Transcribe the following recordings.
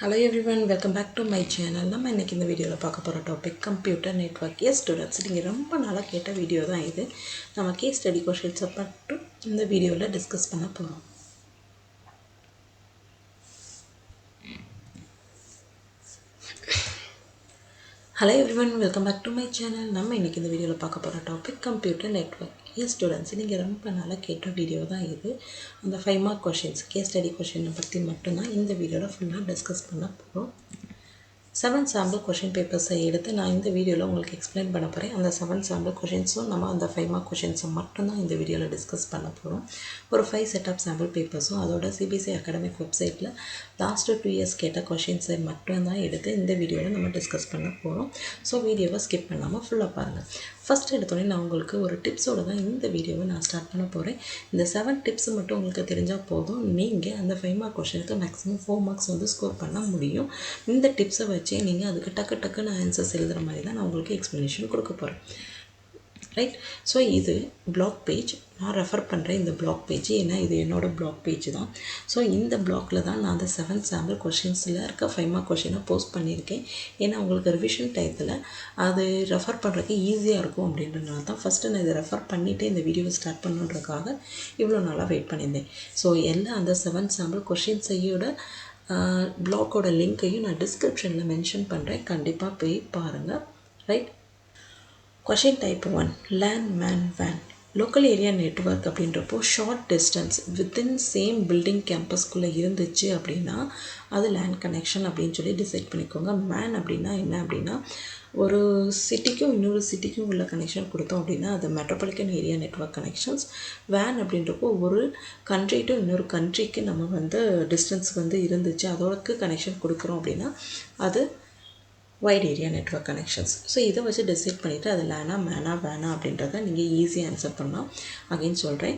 Hello everyone, welcome back to my channel. நம்ம இன்னைக்கு இந்த வீடியோல பார்க்க போற topic computer network. Yes students, நீங்க ரொம்ப நாளா கேட்ட வீடியோ தான் இது. நம்ம கேஸ் ஸ்டடி क्वेश्चंस மட்டும் இந்த வீடியோல டிஸ்கஸ் பண்ண போறோம். Hello everyone, welcome back to my channel. நம்ம இன்னைக்கு இந்த வீடியோல பார்க்க போற topic computer network. Yes students, நீங்க ரொம்ப நாளா கேட்ட வீடியோ தான் இது. அந்த 5 mark questions case study question பத்தி மட்டும் தான் இந்த வீடியோல ஃபுல்லா டிஸ்கஸ் பண்ண போறோம். 7 sample question papers எடுத்து நான் இந்த வீடியோல உங்களுக்கு எக்ஸ்பிளைன் பண்ண போறேன். அந்த 7 sample questions நம்ம அந்த 5 mark questions மட்டும் தான் இந்த வீடியோல டிஸ்கஸ் பண்ண போறோம். ஒரு 5 set of sample papers அதோட CBSE academic websiteல லாஸ்ட் 2 years கேட்ட questions மட்டும் தான் எடுத்து இந்த வீடியோல நம்ம டிஸ்கஸ் பண்ண போறோம். சோ வீடியோவை ஸ்கிப் பண்ணாம ஃபுல்லா பாருங்க. ஃபர்ஸ்ட் எடுத்தோனே நான் உங்களுக்கு ஒரு டிப்ஸோட தான் இந்த வீடியோவை நான் ஸ்டார்ட் பண்ண போறேன். இந்த 7 டிப்ஸ் மட்டும் உங்களுக்கு தெரிஞ்சா போதும். நீங்க அந்த 5 மார்க் क्वेश्चनக்கு மேக்ஸिमम 4 மார்க்ஸ் வந்து ஸ்கோர் பண்ண முடியும். இந்த டிப்ஸை வச்சு நீங்க அதுக்கு டக்குன்னு ஆன்சர்ஸ் எழுதுற மாதிரி தான் நான் உங்களுக்கு எக்ஸ்பிளனேஷன் கொடுக்க போறேன். ரைட்? சோ இது blog page. நான் ரெஃபர் பண்றேன் இந்த blog page. ஏன்னா இது என்னோட blog page தான். சோ இந்த blogல தான் நான் அந்த 7 sample questionsல இருக்க 5 mark question போஸ்ட் பண்ணிருக்கேன். ஏன்னா உங்களுக்கு ரிவிஷன் டைத்துல அது ரெஃபர் பண்றதுக்கு ஈஸியா இருக்கும் அப்படின்றனால தான் ஃபர்ஸ்ட் நான் இத ரெஃபர் பண்ணிட்டு இந்த வீடியோவை ஸ்டார்ட் பண்ணனும்ன்றதுக்காக இவ்வளவு நாளா வெயிட் பண்ணியிருந்தேன். சோ எல்லா அந்த 7 sample questions-ஐயோட blog-ஓட லிங்கையும் நான் டிஸ்கிரிப்ஷன்ல மென்ஷன் பண்றேன். கண்டிப்பா போய் பாருங்க. Right? Question type 1 LAN MAN WAN local area network அப்படின்றப்போ short distance within same building campus குள்ள இருந்துச்சு அப்படினா அது LAN connection அப்படினு சொல்லி டிசைட் பண்ணிக்கோங்க. MAN அப்படினா என்ன அப்படினா ஒரு சிட்டிக்கும் இன்னொரு சிட்டிக்கும் உள்ள கனெக்ஷன் கொடுத்தோம் அப்படினா அது metropolitan area network connections. WAN அப்படின்றப்போ ஒரு country to இன்னொரு countryக்கு நம்ம வந்து distance வந்து இருந்துச்சு அதோடக்கு கனெக்ஷன் கொடுக்கிறோம் அப்படினா அது wide area network connections. So இத வச்சு டிசைட் பண்ணிட்டு அது லானா மேனா வேனா அப்படின்றத நீங்க ஈஸியா ஆன்சர் பண்ணலாம். அகைன் சொல்றேன்.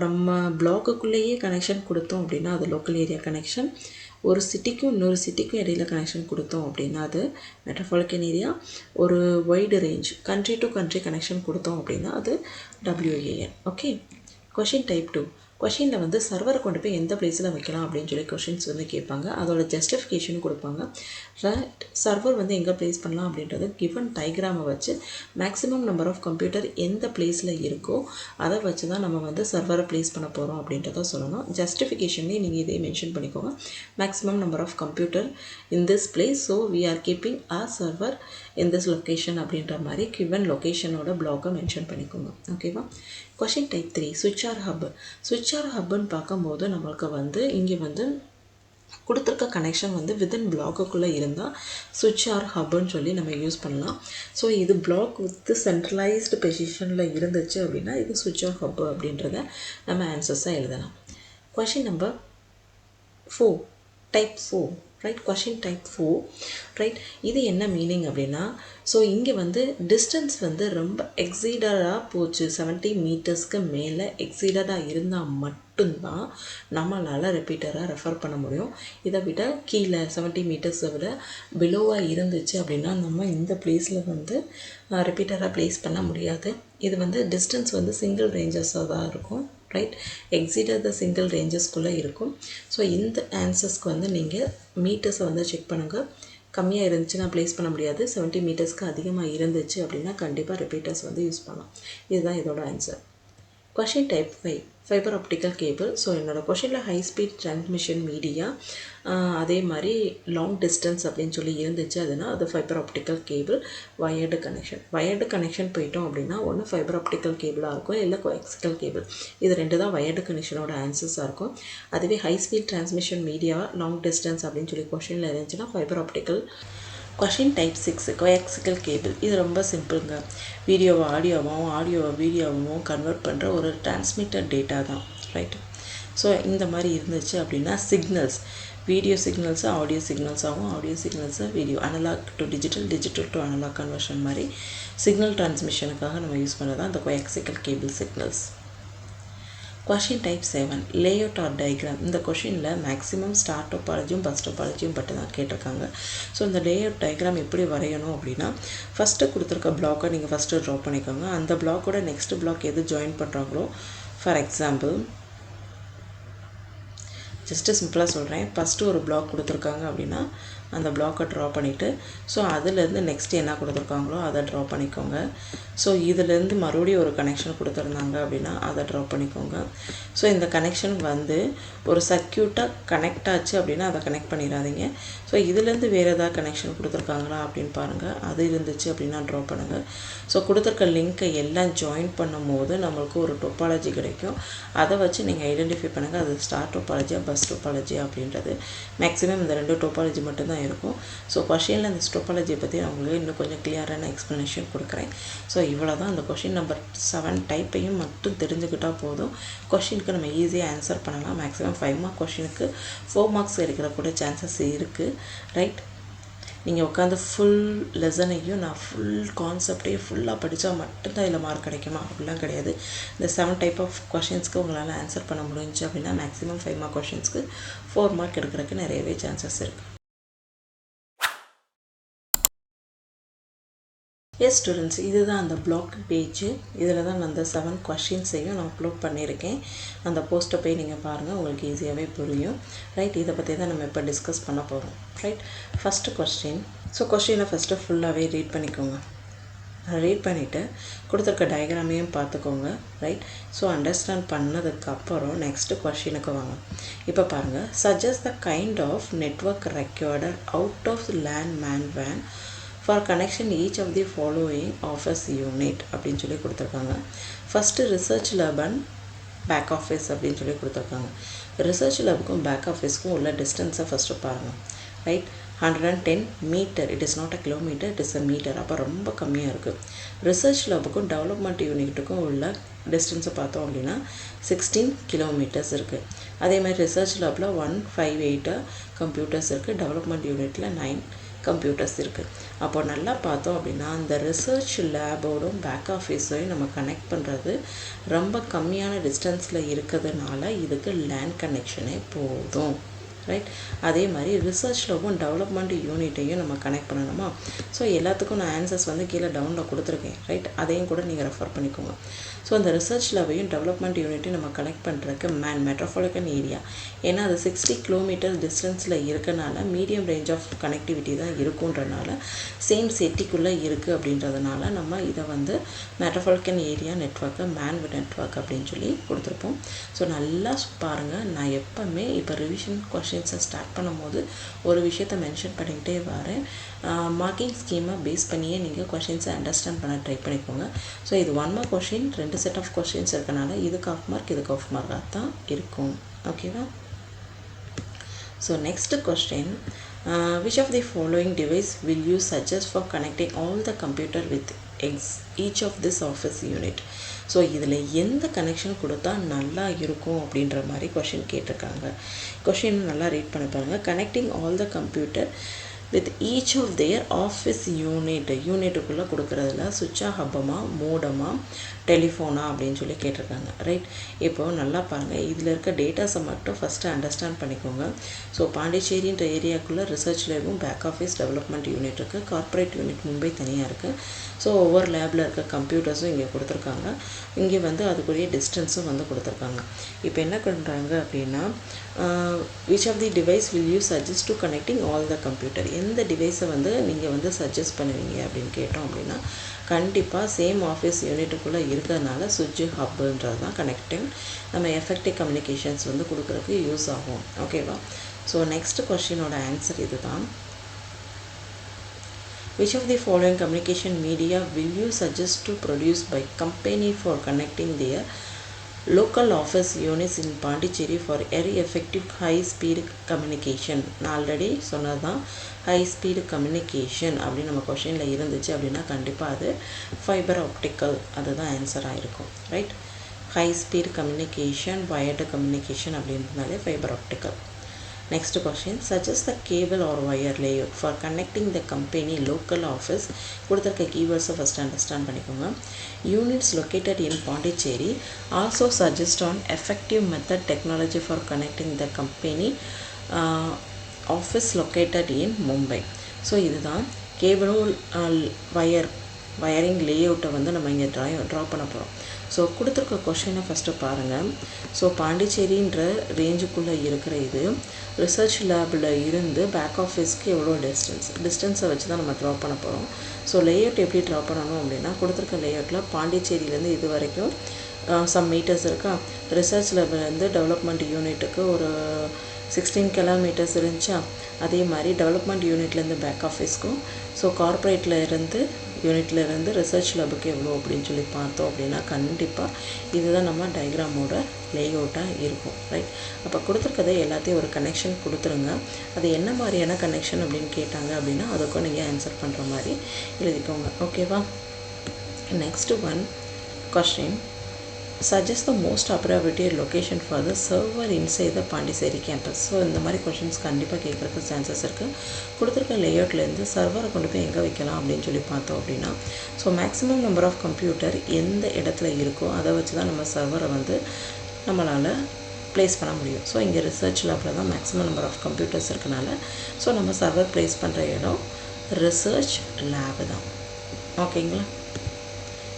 நம்ம பிளாக்குக்குள்ளேயே கனெக்ஷன் கொடுத்தோம் அப்படினா அது local area connection. ஒரு சிட்டிக்கும் இன்னொரு சிட்டிக்கும் இடையில கனெக்ஷன் கொடுத்தோம் அப்படினா அது metropolitan area. ஒரு wide range country to country connection கொடுத்தோம் அப்படினா அது WAN. Okay. Question type 2 क्वेश्चनல வந்து சர்வரை கொண்டு போய் எந்த பிளேஸ்ல வைக்கலாம் அப்படினு சொல்லி क्वेश्चंस வந்து கேட்பாங்க. அதோட ஜஸ்டிஃபிகேஷன் கொடுப்பாங்க. ரைட்? சர்வர் வந்து எங்க பிளேஸ் பண்ணலாம் அப்படின்றது given diagram-ஐ வச்சு maximum number of computer எந்த பிளேஸ்ல இருக்கோ அத வச்சு தான் நம்ம வந்து சர்வரை பிளேஸ் பண்ண போறோம் அப்படின்றத சொல்லணும். ஜஸ்டிஃபிகேஷன்லயே நீங்க இதை மென்ஷன் பண்ணிக்கோங்க. maximum number of computer in this place, so we are keeping a server in this location அப்படின்ற மாதிரி given location-ஓட block-ஐ மென்ஷன் பண்ணிக்கோங்க. ஓகேவா? Question type 3 switcher hub. switcher hub ன்னு பாக்கும்போது நமக்கு வந்து இங்க வந்து கொடுத்திருக்க கனெக்ஷன் வந்து within block-குள்ள இருந்தா switcher hub ன்னு சொல்லி நம்ம யூஸ் பண்ணலாம். சோ இது block with centralized position-ல இருந்துச்சு அப்படினா இது switcher hub அப்படின்றத நம்ம ஆன்சர்ஸா எழுதலாம். Question number 4 type 4. Right? Question type 4. Right? இது என்ன மீனிங் அப்படினா சோ இங்க வந்து டிஸ்டன்ஸ் வந்து ரொம்ப எக்ஸீடடா போச்சு 70 மீட்டர்ஸ்க்கு மேல எக்ஸீடடா இருந்தா மட்டும் தான் நம்மளால ரிப்பீட்டரா ரெஃபர் பண்ண முடியும். இத விட கீழ 70 மீட்டர்ஸ் விட பிலோவா இருந்துச்சு அப்படினா நம்ம இந்த பிளேஸ்ல வந்து ரிப்பீட்டரா பிளேஸ் பண்ண முடியாது. இது வந்து டிஸ்டன்ஸ் வந்து சிங்கிள் ரேஞ்சஸா தான் இருக்கும். Right? exceeded the single ranges குள்ள இருக்கும். சோ இந்த ஆன்சர்ஸ்க்கு வந்து நீங்க மீட்டர்ஸ் வந்து செக் பண்ணுங்க. கம்மியா இருந்துச்சுனா ப்ளேஸ் பண்ண முடியாது. 70 மீட்டர்ஸ்க்கு அதிகமா இருந்துச்சு அப்படினா கண்டிப்பா ரிப்பீட்டர்ஸ் வந்து யூஸ் பண்ணலாம். இதுதான் இதோட answer. Question type 5 fiber optical cable. So என்னோட क्वेश्चनல high speed transmission media அதே மாதிரி long distance அப்படினு சொல்லி இருந்துச்சு அதுனா அது fiber optical cable wired connection போய்ட்டோம் அப்படினா ஒன்னு fiber optical cable-ஆ இருக்கும் இல்ல coaxial cable. இது ரெண்டு தான் wired connection-ஓட ஆன்சர்ஸா இருக்கும். அதுவே high speed transmission media long distance அப்படினு சொல்லி क्वेश्चनல இருந்துச்சுனா fiber optical. Question type 6 coaxial cable. இது ரொம்ப சிம்பிள்ங்க. வீடியோவை ஆடியோவாவும் ஆடியோவை வீடியோவாவும் கன்வர்ட் பண்ற ஒரு டிரான்ஸ்மிட்டர் டேட்டா தான். ரைட்? சோ இந்த மாதிரி இருந்துச்சு அப்படினா signals video signals audio signals ஆகும் audio signals video analogue to digital digital to analogue conversion மாதிரி சிக்னல் டிரான்ஸ்மிஷனுக்காக நம்ம யூஸ் பண்ணது அந்த coaxial cable signals. Question type 7 layout or diagram. இந்த क्वेश्चनல மேக்ஸिमम ஸ்டார் டோபாலஜியும் பஸ் டோபாலஜியும் பத்தி தான் கேட்டிருக்காங்க. சோ இந்த லேஅவுட் டயகிராம் எப்படி வரையணும் அப்படினா ஃபர்ஸ்ட் கொடுத்திருக்க பிளாக்கை நீங்க ஃபர்ஸ்ட் டிரா பண்ணிக்கோங்க. அந்த பிளாக்கோட நெக்ஸ்ட் பிளாக் எது ஜாயின் பண்றாங்களோ ஃபார் எக்ஸாம்பிள் ஜஸ்ட்டு சிம்பிளாக சொல்கிறேன். ஃபஸ்ட்டு ஒரு பிளாக் கொடுத்துருக்காங்க அப்படின்னா அந்த பிளாக்கை ட்ரா பண்ணிவிட்டு ஸோ அதுலேருந்து நெக்ஸ்ட் என்ன கொடுத்துருக்காங்களோ அதை ட்ரா பண்ணிக்கோங்க. ஸோ இதுலேருந்து மறுபடியும் ஒரு கனெக்ஷன் கொடுத்துருந்தாங்க அப்படின்னா அதை ட்ரா பண்ணிக்கோங்க. ஸோ இந்த கனெக்ஷன் வந்து ஒரு சர்க்யூட்டாக கனெக்ட் ஆச்சு அப்படின்னா அதை கனெக்ட் பண்ணிடாதீங்க. ஸோ இதுலேருந்து வேறு ஏதாவது கனெக்ஷன் கொடுத்துருக்காங்களா அப்படின்னு பாருங்கள். அது இருந்துச்சு அப்படின்னா ட்ரா பண்ணுங்கள். ஸோ கொடுத்துருக்க லிங்க்கை எல்லாம் ஜாயின் பண்ணும் போது நம்மளுக்கு ஒரு டோபாலஜி கிடைக்கும். அதை வச்சு நீங்கள் ஐடென்டிஃபை பண்ணுங்கள் அது ஸ்டார் டோபாலஜியா பஸ் டோபாலஜியா அப்படின்றது. மேக்ஸிமம் இந்த 2 டோபாலஜி மட்டும்தான் இருக்கும். ஸோ கொஷினில் இந்த டோபாலஜியை பற்றி நான் உங்களுக்கு இன்னும் கொஞ்சம் கிளியரான எக்ஸ்ப்ளனேஷன் கொடுக்குறேன். ஸோ இவ்வளோ தான். அந்த கொஷின் நம்பர் 7 டைப்பையும் மட்டும் தெரிஞ்சுக்கிட்டால் போதும். கொஷினுக்கு நம்ம ஈஸியாக ஆன்சர் பண்ணலாம். மேக்ஸிமம் 5 மார்க் கொஷினுக்கு 4 மார்க்ஸ் எடுக்கிற கூட சான்சஸ் இருக்குது. ரைட், நீங்கள் உட்காந்து ஃபுல் லெசனையும் நான் ஃபுல் கான்செப்டையும் ஃபுல்லாக படித்தா மட்டும்தான் இதில் மார்க் கிடைக்குமா அப்படிலாம் கிடையாது. இந்த 7 டைப் ஆஃப் கொஷின்ஸ்க்கு உங்களால் ஆன்சர் பண்ண முடிஞ்சு அப்படின்னா மேக்ஸிமம் 5 மார்க் கொஷின்ஸ்க்கு 4 மார்க் எடுக்கிறதுக்கு நிறையவே சான்சஸ் இருக்குது. எஸ் ஸ்டூடெண்ட்ஸ், இதுதான் அந்த பிளாக் பேஜ். இதில் தான் நான் அந்த 7 கொஷின்ஸையும் நான் அப்லோட் பண்ணியிருக்கேன். அந்த போஸ்ட்டை போய் நீங்கள் பாருங்கள், உங்களுக்கு ஈஸியாகவே புரியும். ரைட், இதை பற்றி தான் நம்ம இப்போ டிஸ்கஸ் பண்ண போகிறோம். Right, first question. ஸோ கொஸ்டினை ஃபஸ்ட்டு ஃபுல்லாகவே ரீட் பண்ணிக்கோங்க. ரீட் பண்ணிவிட்டு கொடுத்துருக்க டயக்ராமையும் பார்த்துக்கோங்க. ரைட், ஸோ அண்டர்ஸ்டாண்ட் பண்ணதுக்கப்புறம் நெக்ஸ்ட்டு கொஷினுக்கு வாங்க. இப்போ பாருங்கள், suggest the kind of network required out of LAN MAN வேன் for connection each of the following office unit அப்படின்னு சொல்லி கொடுத்துருக்காங்க. First research lab and back office அப்படின்னு சொல்லி கொடுத்துருக்காங்க. ரிசர்ச் லேபுக்கும் பேக் ஆஃபீஸ்க்கும் உள்ள டிஸ்டன்ஸை ஃபஸ்ட்டு பாருங்கள். Right, 110 metre. It is not a kilometre, it is a metre. அப்போ ரொம்ப கம்மியாக இருக்குது. ரிசர்ச் லேபுக்கும் டெவலப்மெண்ட் யூனிட்டுக்கும் உள்ள டிஸ்டன்ஸை பார்த்தோம் அப்படின்னா 16 கிலோமீட்டர்ஸ் இருக்குது. அதே மாதிரி ரிசர்ச் லேபில் 158 கம்ப்யூட்டர்ஸ் இருக்குது. டெவலப்மெண்ட் யூனிட்டில் 9 கம்ப்யூட்டர்ஸ் இருக்குது. அப்போ நல்லா பார்த்தோம் அப்படின்னா அந்த ரிசர்ச் லேபோடும் பேக் ஆஃபீஸையும் நம்ம கனெக்ட் பண்ணுறது ரொம்ப கம்மியான டிஸ்டன்ஸில் இருக்கிறதுனால இதுக்கு லேண்ட் கனெக்ஷனே போதும். ரைட், அதே மாதிரி ரிசர்ச் லேபும் டெவலப்மெண்ட் யூனிட்டையும் நம்ம கனெக்ட் பண்ணணுமா? ஸோ எல்லாத்துக்கும் நான் ஆன்சர்ஸ் வந்து கீழே டவுனில் கொடுத்துருக்கேன். ரைட், அதையும் கூட நீங்கள் ரெஃபர் பண்ணிக்கோங்க. ஸோ அந்த ரிசர்ச் லேபையும் டெவலப்மெண்ட் யூனிட்டையும் நம்ம கனெக்ட் பண்ணுறதுக்கு மெட்ரோபாலிட்டன் ஏரியா, ஏன்னா அது 60 கிலோமீட்டர் டிஸ்டன்ஸில் இருக்கனால மீடியம் ரேஞ்ச் ஆஃப் கனெக்டிவிட்டி தான் இருக்குன்றனால சேம் சிட்டிக்குள்ளே இருக்குது. அப்படின்றதுனால நம்ம இதை வந்து மெட்ரோபாலிட்டன் ஏரியா நெட்வொர்க்கை நெட்வொர்க் அப்படின்னு சொல்லி கொடுத்துருப்போம். ஸோ நல்லா பாருங்கள், நான் எப்போவுமே இப்போ ரிவிஷன் கொஷின்ஸை ஸ்டார்ட் பண்ணும்போது ஒரு விஷயத்தை மென்ஷன் பண்ணிக்கிட்டே வரேன். மார்க்கிங் ஸ்கீமை பேஸ் பண்ணியே நீங்கள் கொஷின்ஸை அண்டர்ஸ்டாண்ட் பண்ண ட்ரை பண்ணிக்கோங்க. ஸோ இது 1 mark question, 2 set of questions இருக்கனால இதுக்கு ஆஃப் மார்க் இதுக்கு ஆஃப் மார்க்காக தான் இருக்கும். ஓகேவா? So next question, which of the following device will you suggest for connecting all the computer with each of this office unit? So இதில் எந்த connection கொடுத்தா நல்லா இருக்கும் அப்படின்ற மாதிரி கொஷின் கேட்டிருக்காங்க. கொஷின் நல்லா ரீட் பண்ணி பாருங்கள். Connecting all the computer with each of their office யூனிட்டுக்குள்ளே கொடுக்குறதுல சுவிட்சா, ஹப்பமா, மோடமா, டெலிஃபோனா அப்படின்னு சொல்லி கேட்டிருக்காங்க. ரைட், இப்போது நல்லா பாருங்கள், இதில் இருக்க டேட்டாஸை மட்டும் ஃபஸ்ட்டு அண்டர்ஸ்டாண்ட் பண்ணிக்கோங்க. ஸோ பாண்டிச்சேரின்ற ஏரியாக்குள்ளே ரிசர்ச் லேபும் பேக் ஆஃபீஸ் டெவலப்மெண்ட் யூனிட் இருக்குது. கார்ப்பரேட் யூனிட் மும்பை தனியாக இருக்குது. ஸோ ஒவ்வொரு லேபில் இருக்க கம்ப்யூட்டர்ஸும் இங்கே கொடுத்துருக்காங்க. இங்கே வந்து அதுக்குரிய டிஸ்டன்ஸும் வந்து கொடுத்துருக்காங்க. இப்போ என்ன பண்ணுறாங்க அப்படின்னா, which of the device will you suggest to connecting all the computer? எந்த டிவைஸை வந்து நீங்கள் வந்து சஜஸ்ட் பண்ணுவீங்க அப்படின்னு கேட்டோம் அப்படின்னா கண்டிப்பாக சேம் ஆஃபீஸ் யூனிட்டுக்குள்ளே இருக்கிறதுனால சுவிட்சு, ஹப்புன்றது தான் கனெக்டிங் நம்ம எஃபெக்டிவ் கம்யூனிகேஷன்ஸ் வந்து கொடுக்குறதுக்கு யூஸ் ஆகும். ஓகேவா? ஸோ நெக்ஸ்ட் கொஸ்டினோட ஆன்சர் இது தான். Which of the following communication media will you suggest to produce by company for connecting their local office units in Pondicherry for very effective high speed communication? நான் already சொன்னது தான், high speed communication அப்படின்னு நம்ம கொஷினில் இருந்துச்சு அப்படின்னா கண்டிப்பாக அது ஃபைபர் ஆப்டிக்கல், அதுதான் ஆன்சராக இருக்கும். Right, high speed communication, wired communication அப்படின்றதுனாலே fibre optical. Next question, suggest the cable or wire layout for connecting the company local office. கொடுத்திருக்க keywords first understand பண்ணிக்கோங்க. Units located in Pondicherry also suggest on effective method technology for connecting the company office located in Mumbai. So இதுதான் கேபிளும் wiring லேஅவுட்டை வந்து நம்ம இங்கே draw பண்ண போகிறோம். So கொடுத்துருக்க கொஷினை ஃபஸ்ட்டு பாருங்கள். ஸோ பாண்டிச்சேரின்ற ரேஞ்சுக்குள்ளே இருக்கிற இது ரிசர்ச் லேபில் இருந்து பேக் ஆஃபீஸ்க்கு எவ்வளோ டிஸ்டன்ஸை வச்சு தான் நம்ம ட்ரா பண்ண போகிறோம். ஸோ லேஅவுட் எப்படி ட்ரா பண்ணணும் அப்படின்னா, கொடுத்துருக்க லேஅவுட்டில் பாண்டிச்சேரியிலேருந்து இது வரைக்கும் சம் மீட்டர்ஸ் இருக்கா. ரிசர்ச் லேபிலேருந்து டெவலப்மெண்ட் யூனிட்டுக்கு ஒரு 16 கிலோமீட்டர்ஸ் இருந்துச்சா. அதே மாதிரி டெவலப்மெண்ட் யூனிட்லேருந்து பேக் ஆஃபீஸ்க்கும், ஸோ கார்ப்பரேட்டில் இருந்து யூனிட்லேருந்து ரிசர்ச் லேபுக்கு எவ்வளோ அப்படின்னு சொல்லி பார்த்தோம் அப்படின்னா, கண்டிப்பாக இதுதான் நம்ம டயக்ராமோட லேஅவுட்டாக இருக்கும். ரைட். அப்போ கொடுத்துருக்கதை எல்லாத்தையும் ஒரு கனெக்ஷன் கொடுத்துருங்க. அது என்ன மாதிரியான கனெக்ஷன் அப்படின்னு கேட்டாங்க அப்படின்னா, அதுக்கும் நீங்கள் ஆன்சர் பண்ணுற மாதிரி எழுதிக்கோங்க. ஓகேவா. Next one question. Suggest the most appropriate location for the server inside the Pondicherry campus. So இந்த மாதிரி கொஷின்ஸ் கண்டிப்பாக கேட்குறதுக்கு சான்சஸ் இருக்குது. கொடுத்துருக்க லேஅவுட்லேருந்து சர்வரை கொண்டு போய் எங்கே வைக்கலாம் அப்படின்னு சொல்லி பார்த்தோம் அப்படின்னா, so maximum number of computer எந்த இடத்துல இருக்கோ அதை வச்சு தான் நம்ம சர்வரை வந்து நம்மளால் ப்ளேஸ் பண்ண முடியும். ஸோ இங்கே ரிசர்ச் லேபில் தான் மேக்ஸிமம் நம்பர் ஆஃப் கம்ப்யூட்டர்ஸ் இருக்கனால, ஸோ நம்ம சர்வர் ப்ளேஸ் பண்ணுற இடம் ரிசர்ச் லேபு தான். ஓகேங்களா.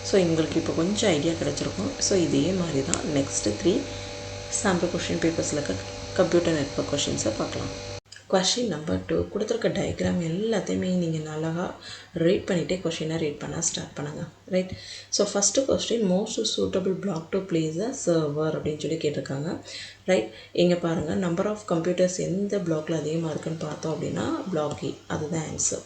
ஸோ எங்களுக்கு இப்போ கொஞ்சம் ஐடியா கிடச்சிருக்கும். ஸோ இதே மாதிரி தான் நெக்ஸ்ட்டு 3 சாம்பிள் கொஷின் பேப்பர்ஸில் இருக்க கம்ப்யூட்டர் நெட்வொர்க் கொஷின்ஸை பார்க்கலாம். Question number 2. கொடுத்துருக்க டயக்ராம் எல்லாத்தையுமே நீங்கள் நல்லா ரீட் பண்ணிவிட்டே கொஷினை ரீட் பண்ண ஸ்டார்ட் பண்ணுங்கள். Right. So first question, most suitable block to place a server அப்படின்னு சொல்லி கேட்டிருக்காங்க. ரைட். இங்கே பாருங்கள், நம்பர் ஆஃப் கம்ப்யூட்டர்ஸ் எந்த பிளாக்ல அதிகமாக இருக்குன்னு பார்த்தோம் அப்படின்னா பிளாக் E, அதுதான் ஆன்சர்.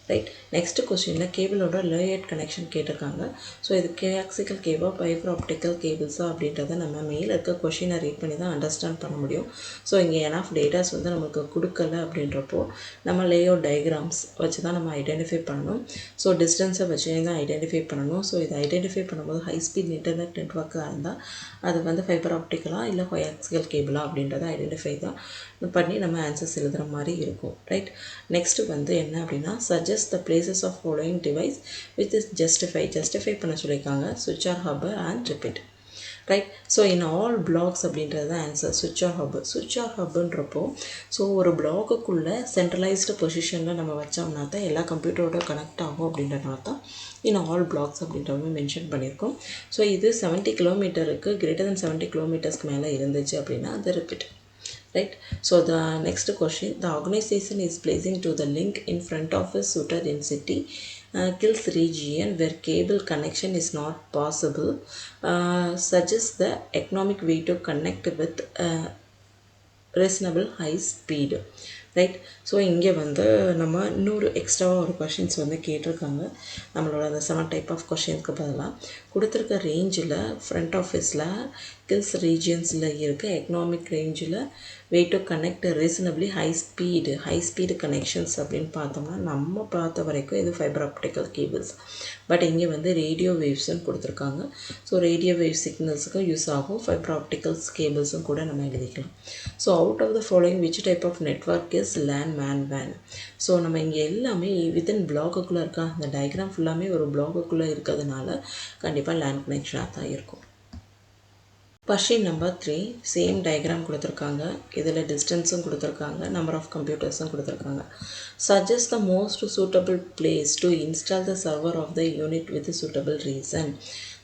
ரைட். நெக்ஸ்ட் கொஸ்டினில் கேபிளோட லேஅவுட் கனெக்ஷன் கேட்டிருக்காங்க. ஸோ இது கோஆக்சியல் கேபிளா ஃபைபர் ஆப்டிக்கல் கேபிள்ஸா அப்படின்றத நம்ம மேலே இருக்க கொஷினை ரீட் பண்ணி தான் அண்டர்ஸ்டாண்ட் பண்ண முடியும். ஸோ இங்கே எனஃப் டேட்டாஸ் வந்து நமக்கு கொடுக்கல அப்படின்றப்போ நம்ம லேஅவுட் டயக்ராம்ஸ் வச்சு தான் நம்ம ஐடென்டிஃபை பண்ணணும். ஸோ டிஸ்டன்ஸை வச்சு தான் ஐடென்டிஃபை பண்ணணும். ஸோ இதை ஐடென்டிஃபை பண்ணும்போது ஹை ஸ்பீட் இன்டர்நெட் நெட்வொர்க்காக இருந்தால் அது வந்து ஃபைபர் ஆப்டிக்கலா இல்லை கோஆக்சியல் கேபிளா அப்படின்றத ஐடென்டிஃபை தான் பண்ணி நம்ம ஆன்சர்ஸ் எழுதுகிற மாதிரி இருக்கும். ரைட். நெக்ஸ்ட் வந்து என்ன அப்படின்னா, suggest the places of following device which is justify பண்ண சொல்லியிருக்காங்க. switch or hub and repeat. Right. So in all blocks அப்படின்றது தான் ஆன்சர். switch or hubன்றப்போ ஸோ ஒரு பிளாக்குக்குள்ளே சென்ட்ரலைஸ்டு பொசிஷனில் நம்ம வச்சோம்னா தான் எல்லா கம்ப்யூட்டரோட கனெக்ட் ஆகும் அப்படின்றனால தான் இன் ஆல் பிளாக்ஸ் அப்படின்றவங்க மென்ஷன் பண்ணியிருக்கோம். ஸோ இது 70 கிலோமீட்டருக்கு கிரேட்டர் தென் 70 கிலோமீட்டர்ஸ்க்கு மேலே இருந்துச்சு அப்படின்னா அது repeat. Right. So the next question, the organization is placing to the link in front of a suitor in city kills region where cable connection is not possible, suggests the economic way to connect with reasonable high speed. Right. So இங்கே வந்து நம்ம இன்னொரு எக்ஸ்ட்ராவாக ஒரு questions வந்து கேட்டிருக்காங்க. நம்மளோட அந்த 7 டைப் ஆஃப் கொஷின்ஸ்க்கு பதிலாக கொடுத்துருக்க ரேஞ்சில் ஃப்ரண்ட் ஆஃபீஸில் கில்ஸ் ரீஜியன்ஸில் இருக்க எக்கனாமிக் ரேஞ்சில் way to connect reasonably high speed connections அப்படின்னு பார்த்தோம்னா நம்ம பார்த்த வரைக்கும் இது ஃபைபர் ஆப்டிக்கல் கேபிள்ஸ். பட் இங்கே வந்து ரேடியோ வேவ்ஸ்ன்னு கொடுத்துருக்காங்க. ஸோ ரேடியோ வேவ் சிக்னல்ஸுக்கும் யூஸ் ஆகும், ஃபைபர் ஆப்டிக்கல்ஸ் கேபிள்ஸும் கூட நம்ம எழுதிக்கலாம். So out of the following which type of network is LAN MAN WAN. So நம்ம இங்கே எல்லாமே வித்தின் பிளாக்குக்குள்ளே இருக்கா, அந்த டயக்ராம் ஃபுல்லாமே ஒரு பிளாக்குக்குள்ளே இருக்கிறதுனால கண்டிப்பாக LAN கனெக்ஷனாக தான் இருக்கும். கொஷின் நம்பர் 3, சேம் டயக்ராம் கொடுத்துருக்காங்க. இதில் டிஸ்டன்ஸும் கொடுத்துருக்காங்க, நம்பர் ஆஃப் கம்ப்யூட்டர்ஸும் கொடுத்துருக்காங்க. Suggest the most suitable place to install the server of the unit with suitable reason.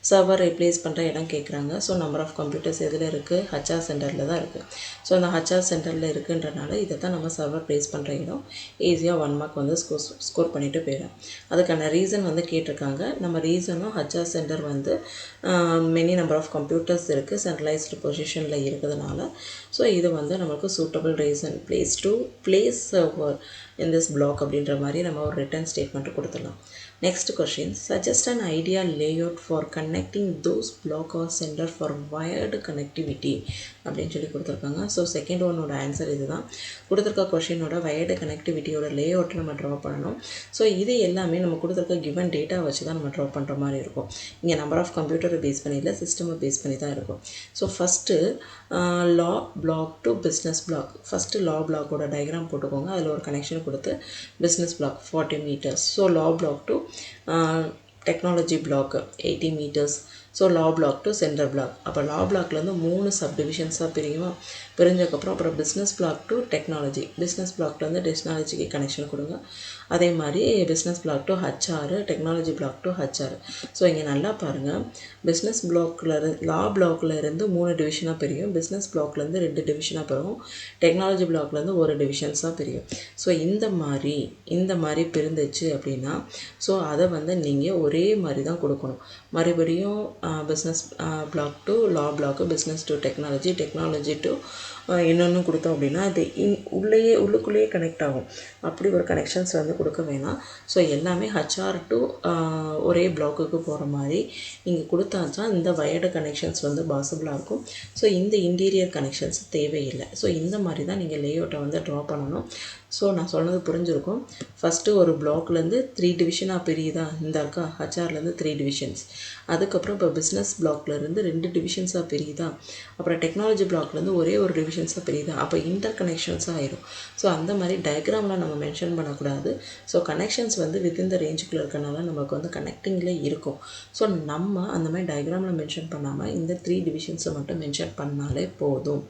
Server replace பண்ணுற இடம் கேட்குறாங்க. ஸோ நம்பர் ஆஃப் கம்ப்யூட்டர்ஸ் எதில் இருக்குது, ஹச்ஆர் சென்டரில் தான் இருக்குது. ஸோ அந்த ஹச்ஆர் சென்டரில் இருக்குன்றனால இதை தான் நம்ம சர்வர் ப்ளேஸ் பண்ணுற இடம். ஈஸியாக 1 மார்க் வந்து ஸ்கோர் பண்ணிவிட்டு போயிடும். அதுக்கான ரீசன் வந்து கேட்டிருக்காங்க. நம்ம ரீசனும் ஹச்ஆர் சென்டர் வந்து மெனி நம்பர் ஆஃப் கம்ப்யூட்டர்ஸ் இருக்குது, சென்ட்ரலைஸ்டு பொசிஷனில் இருக்கிறதுனால ஸோ இது வந்து நமக்கு suitable reason place to place server in this block அப்படின்ற மாதிரி நம்ம ஒரு ரிட்டன் ஸ்டேட்மெண்ட் கொடுத்துடலாம். Next question, suggest an ideal layout for connecting those block or center for wired connectivity அப்படின்னு சொல்லி கொடுத்துருக்காங்க. ஸோ செகண்ட் ஒன்னோட ஆன்சர் இது தான். கொடுத்துருக்க கொஷினோட வயர்டு கனெக்டிவிட்டியோட லேஅவுட்டை நம்ம ட்ரா பண்ணணும். ஸோ இது எல்லாமே நம்ம கொடுத்துருக்க கிவன் டேட்டா வச்சு தான் நம்ம ட்ரா பண்ணுற மாதிரி இருக்கும். இங்கே நம்பர் ஆஃப் கம்ப்யூட்டரை பேஸ் பண்ணி இல்லை, சிஸ்டமை பேஸ் பண்ணி தான் இருக்கும். So first law block to business block. First law பிளாக்கோட டயக்ராம் போட்டுக்கோங்க. அதில் ஒரு கனெக்ஷன் கொடுத்து business block 40 meters. So law block to technology block 80 meters. So law block to centre block. அப்போ லா பிளாக்லேருந்து 3 சப்டிவிஷன்ஸாக பிரியும். பிரிஞ்சதுக்கப்புறம் அப்புறம் business block to technology, business பிளாக்லேருந்து டெக்னாலஜிக்கு கனெக்ஷன் கொடுங்க. அதே மாதிரி business block to HR, technology block to HR. So இங்கே நல்லா பாருங்கள், பிஸ்னஸ் லா பிளாக்ல இருந்து 3 டிவிஷனாக பிரியும், பிஸ்னஸ் பிளாக்லேருந்து 2 டிவிஷனாக பிரியும், டெக்னாலஜி பிளாக்லேருந்து 1 டிவிஷன்ஸாக பிரியும். ஸோ இந்த மாதிரி பிரிந்துச்சு அப்படின்னா ஸோ அதை வந்து நீங்கள் ஒரே மாதிரி தான் கொடுக்கணும். மறுபடியும் business block to law block, business to technology, technology to இன்னொன்று கொடுத்தோம் அப்படின்னா அது உள்ளுக்குள்ளேயே கனெக்ட் ஆகும். அப்படி ஒரு கனெக்ஷன்ஸ் வந்து கொடுக்க வேணாம். ஸோ எல்லாமே ஹச்ஆர் டு ஒரே பிளாக்குக்கு போகிற மாதிரி நீங்கள் கொடுத்தாச்சா இந்த வயர்டு கனெக்ஷன்ஸ் வந்து பாசிபிளாக இருக்கும். ஸோ இந்த இன்டீரியர் கனெக்ஷன்ஸ் தேவையில்லை. ஸோ இந்த மாதிரி தான் நீங்கள் லேஅவுட்டை வந்து ட்ரா பண்ணணும். ஸோ நான் சொன்னது புரிஞ்சிருக்கும். ஃபஸ்ட்டு ஒரு பிளாக்லேருந்து 3 டிவிஷனாக பிரியுதா, இந்த இருக்கா ஹச்ஆர்லேருந்து 3 டிவிஷன்ஸ். அதுக்கப்புறம் இப்போ பிஸ்னஸ் பிளாக்லேருந்து 2 டிவிஷன்ஸாக பிரியுதா, அப்புறம் டெக்னாலஜி பிளாக்லேருந்து ஒரே ஒரு டிவிஷன்ஸாக பிரியுதா, அப்போ இன்டர் கனெக்ஷன்ஸாக ஆயிடும். ஸோ அந்த மாதிரி டயக்ராமில் நம்ம மென்ஷன் பண்ணக்கூடாது. ஸோ கனெக்ஷன்ஸ் வந்து வித்தின் த ரேஞ்சுக்குள்ளே இருக்கனால நமக்கு வந்து கனெக்டிங்கில் இருக்கும். ஸோ நம்ம அந்த மாதிரி டயக்ராமில் மென்ஷன் பண்ணாமல் இந்த 3 டிவிஷன்ஸை மட்டும் மென்ஷன் பண்ணாலே போதும்.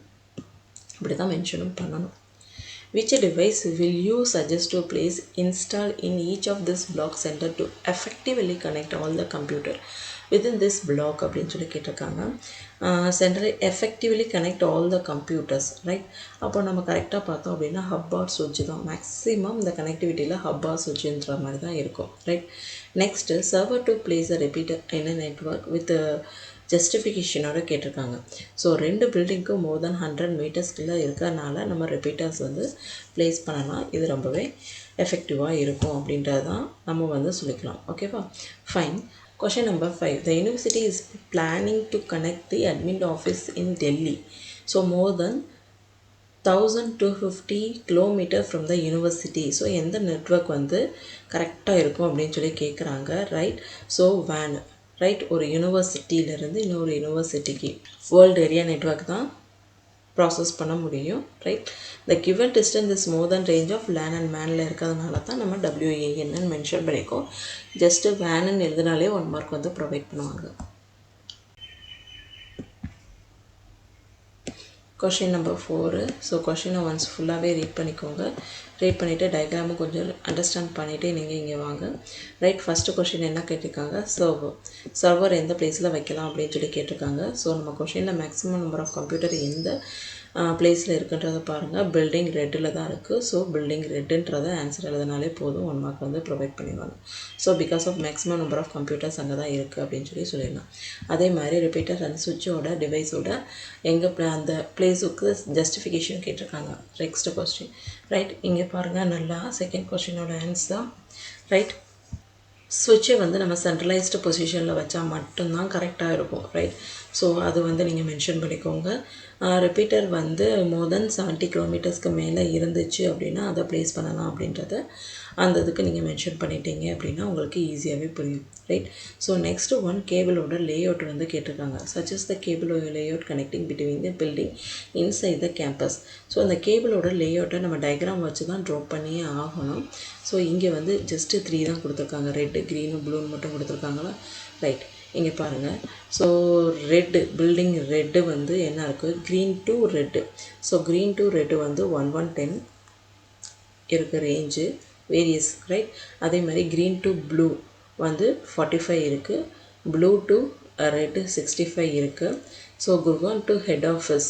அப்படி தான் மென்ஷனும் பண்ணணும். Which device will you suggest to place installed in each of this block center to effectively connect all the computer within this block அப்படின்னு சொல்லி கேட்டிருக்காங்க. சென்டரை எஃபெக்டிவ்லி கனெக்ட் ஆல் த கம்ப்யூட்டர்ஸ், ரைட். அப்போ நம்ம கரெக்டாக பார்த்தோம் அப்படின்னா ஹப் ஆர் சுவிட்ச் தான் மேக்ஸிமம் இந்த கனெக்டிவிட்டியில் ஹப் ஆர் சுவிட்சுன்ற மாதிரி தான் இருக்கும், right. Next server to place a repeater in a network with ஜஸ்டிஃபிகேஷனோட கேட்டிருக்காங்க. ஸோ 2 பில்டிங்க்கு மோர் தென் 100 மீட்டர்ஸ்க்குள்ளே இருக்கிறனால நம்ம ரிப்பீட்டர்ஸ் வந்து ப்ளேஸ் பண்ணலாம். இது ரொம்பவே எஃபெக்டிவாக இருக்கும் அப்படின்றது தான் நம்ம வந்து சொல்லிக்கலாம். ஓகேவா, fine. Question number 5. The university is planning to connect the admin office in Delhi. So more than 1250 kilometers from the university. So எந்த நெட்வொர்க் வந்து கரெக்டாக இருக்கும் அப்படின்னு சொல்லி கேட்குறாங்க, ரைட். So van, right. ஒரு யூனிவர்சிட்டியிலேருந்து இன்னொரு யூனிவர்சிட்டிக்கு வேர்ல்டு ஏரியா நெட்வொர்க் தான் ப்ராசஸ் பண்ண முடியும், right. The given distance is more than range of LAN and மேனில் இருக்கிறதுனால தான் நம்ம WAN மென்ஷன் பண்ணியிருக்கோம். ஜஸ்ட்டு வேனுன்னு எழுதினாலே 1 மார்க் வந்து ப்ரொவைட் பண்ணுவாங்க. Question number 4. ஸோ கொஷினை ஒன்ஸ் ஃபுல்லாகவே ரீட் பண்ணிக்கோங்க. ரீட் பண்ணிவிட்டு டயக்ராமும் கொஞ்சம் அண்டர்ஸ்டாண்ட் பண்ணிவிட்டு நீங்கள் இங்கே வாங்க, ரைட். ஃபஸ்ட்டு கொஷின் என்ன கேட்டிருக்காங்க, சர்வர் எந்த பிளேஸில் வைக்கலாம் அப்படின்னு சொல்லி கேட்டிருக்காங்க. ஸோ நம்ம கொஷினில் மேக்ஸிமம் நம்பர் ஆஃப் கம்ப்யூட்டர் எந்த பிளேஸில் இருக்குன்றதை பாருங்கள். பில்டிங் ரெட்டில் தான் இருக்குது. ஸோ பில்டிங் ரெட்டுன்றதை ஆன்சர் எழுதினாலே போதும், 1 மார்க் வந்து ப்ரொவைட் பண்ணிடுவாங்க. So because of maximum number of computers அங்கே தான் இருக்குது அப்படின்னு சொல்லிடலாம். அதே மாதிரி ரிப்பீட்டர் அண்ட் சுவிட்சோட டிவைஸோட எங்கே அந்த பிளேஸுக்கு ஜஸ்டிஃபிகேஷன் கேட்டிருக்காங்க. Next question, right. இங்கே பாருங்கள் நல்லா செகண்ட் கொஸ்டினோட ஆன்சர், ரைட். ஸ்விட்சை வந்து நம்ம சென்ட்ரலைஸ்டு பொசிஷனில் வச்சா மட்டும்தான் கரெக்டாக இருக்கும், ரைட். ஸோ அது வந்து நீங்கள் மென்ஷன் பண்ணிக்கோங்க. ரிப்பீட்டர் வந்து மோர் தென் 70 கிலோமீட்டர்ஸ்க்கு மேலே இருந்துச்சு அப்படின்னா அதை ப்ளேஸ் பண்ணலாம் அப்படின்றத அந்த இதுக்கு நீங்கள் மென்ஷன் பண்ணிட்டீங்க அப்படின்னா உங்களுக்கு ஈஸியாகவே புரியும், ரைட். ஸோ நெக்ஸ்ட்டு ஒன் கேபிளோட லேஅவுட் வந்து கேட்டிருக்காங்க. Suggest the cable layout connecting between the building inside the campus. So அந்த கேபிளோட லேஅவுட்டை நம்ம டயக்ராம் வச்சு தான் ட்ரா பண்ணியே ஆகணும். ஸோ இங்கே வந்து ஜஸ்ட்டு 3 தான் கொடுத்துருக்காங்க, ரெட்டு, க்ரீனு, ப்ளூன்னு மட்டும் கொடுத்துருக்காங்களா, ரைட். இங்கே பாருங்கள். ஸோ ரெட்டு, பில்டிங் ரெட்டு வந்து என்ன இருக்குது, green to red. So green to red வந்து 1110 இருக்குது ரேஞ்சு, வேரியஸ், ரைட். அதே மாதிரி க்ரீன் டு ப்ளூ வந்து 45 இருக்குது, ப்ளூ டு ரெட்டு 65 இருக்குது. So Gurgaon to head office,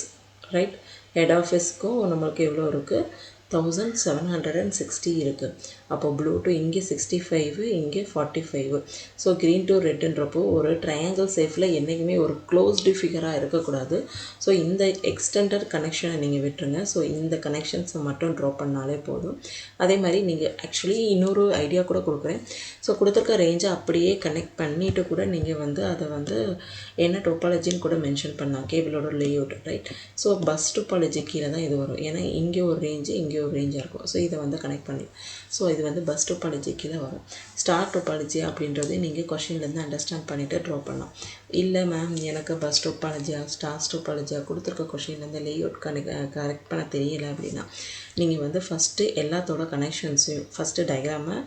right. Head ஆஃபீஸ்க்கும் நம்மளுக்கு எவ்வளோ இருக்குது, 1760 இருக்குது. அப்போ ப்ளூ டு இங்கே 65, இங்கே 45. ஸோ க்ரீன் டு ரெட்டுன்றப்போ ஒரு ட்ரையாங்கிள் ஷேப்பில் என்றைக்குமே ஒரு க்ளோஸ்டு ஃபிகராக இருக்கக்கூடாது. ஸோ இந்த எக்ஸ்டெண்டட் கனெக்ஷனை நீங்கள் விட்டுருங்க. ஸோ இந்த கனெக்ஷன்ஸை மட்டும் ட்ரா பண்ணாலே போதும். அதே மாதிரி நீங்கள் ஆக்சுவலி இன்னொரு ஐடியா கூட கொடுக்குறேன். ஸோ கொடுத்துருக்க ரேஞ்சை அப்படியே கனெக்ட் பண்ணிவிட்டு கூட நீங்கள் வந்து அதை வந்து என்ன டோபாலஜின்னு கூட மென்ஷன் பண்ணலாம், கேபிளோட layout, right. So bus topology கீழே தான் இது வரும். ஏன்னா இங்கே ஒரு ரேஞ்சு, இங்கே ஒரு ரேஞ்சாக இருக்கும். ஸோ இதை வந்து கனெக்ட் பண்ணி, ஸோ இது வந்து பஸ் டோபாலஜி கீழே வரும். ஸ்டார் டோபாலஜி அப்படின்றது நீங்கள் கொஷின்லேருந்து அண்டர்ஸ்டாண்ட் பண்ணிவிட்டு ட்ரா பண்ணலாம். இல்லை மேம் எனக்கு பஸ் டோபாலஜியா ஸ்டார் டோபாலஜியா கொடுத்துருக்க கொஷின்லேருந்து லேஅவுட் கரெக்ட் பண்ண தெரியலை அப்படின்னா நீங்கள் வந்து ஃபஸ்ட்டு எல்லாத்தோட கனெக்ஷன்ஸையும் ஃபஸ்ட்டு டயக்ராமை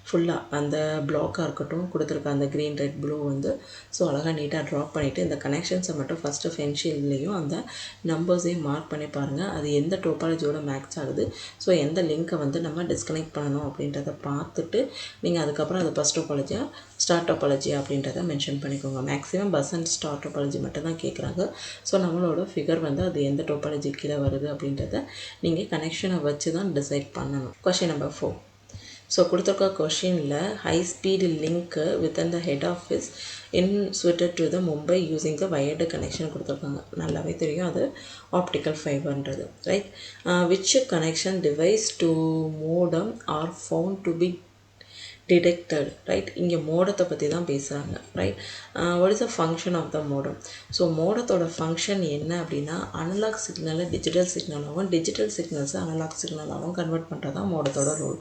ஃபுல்லாக அந்த பிளாக்காக இருக்கட்டும் கொடுத்துருக்க அந்த க்ரீன் ரெட் ப்ளூ வந்து ஸோ அழகாக நீட்டாக ட்ராப் பண்ணிவிட்டு இந்த கனெக்ஷன்ஸை மட்டும் ஃபஸ்ட்டு பென்சில்லையும் அந்த நம்பர்ஸையும் மார்க் பண்ணி பாருங்கள் அது எந்த டோபாலஜியோட மேட்ச் ஆகுது. ஸோ எந்த லிங்க்கை வந்து நம்ம டிஸ்கனெக்ட் பண்ணணும் அப்படின்றத பார்த்துட்டு நீங்கள் அதுக்கப்புறம் அது ஃபஸ்ட் டோபாலஜியாக ஸ்டார் டோபாலஜி அப்படின்றத மென்ஷன் பண்ணிக்கோங்க. Maximum bus and star topology மட்டும் தான் கேட்குறாங்க. ஸோ நம்மளோட ஃபிகர் வந்து அது எந்த டோபாலஜி கீழே வருது அப்படின்றத நீங்கள் கனெக்ஷனை வச்சு தான் டிசைட் பண்ணணும். Question number 4. ஸோ கொடுத்துருக்க கொஷினில் high speed link within the head office insulated to the Mumbai using the wired connection கொடுத்துருக்காங்க. நல்லாவே தெரியும் அது ஆப்டிக்கல் ஃபைபர்ன்றது. Right. Which connection device to modem are found to be detected. Right. இங்கே மோடத்தை பற்றி தான் பேசுகிறாங்க. Right. What is the function of the modem? So மோடத்தோட ஃபங்க்ஷன் என்ன அப்படின்னா அனலாக் சிக்னலை டிஜிட்டல் சிக்னலாகவும் டிஜிட்டல் சிக்னல்ஸை அனலாக் சிக்னலாகவும் கன்வெர்ட் பண்ணுறது தான் மோடத்தோட ரோல்.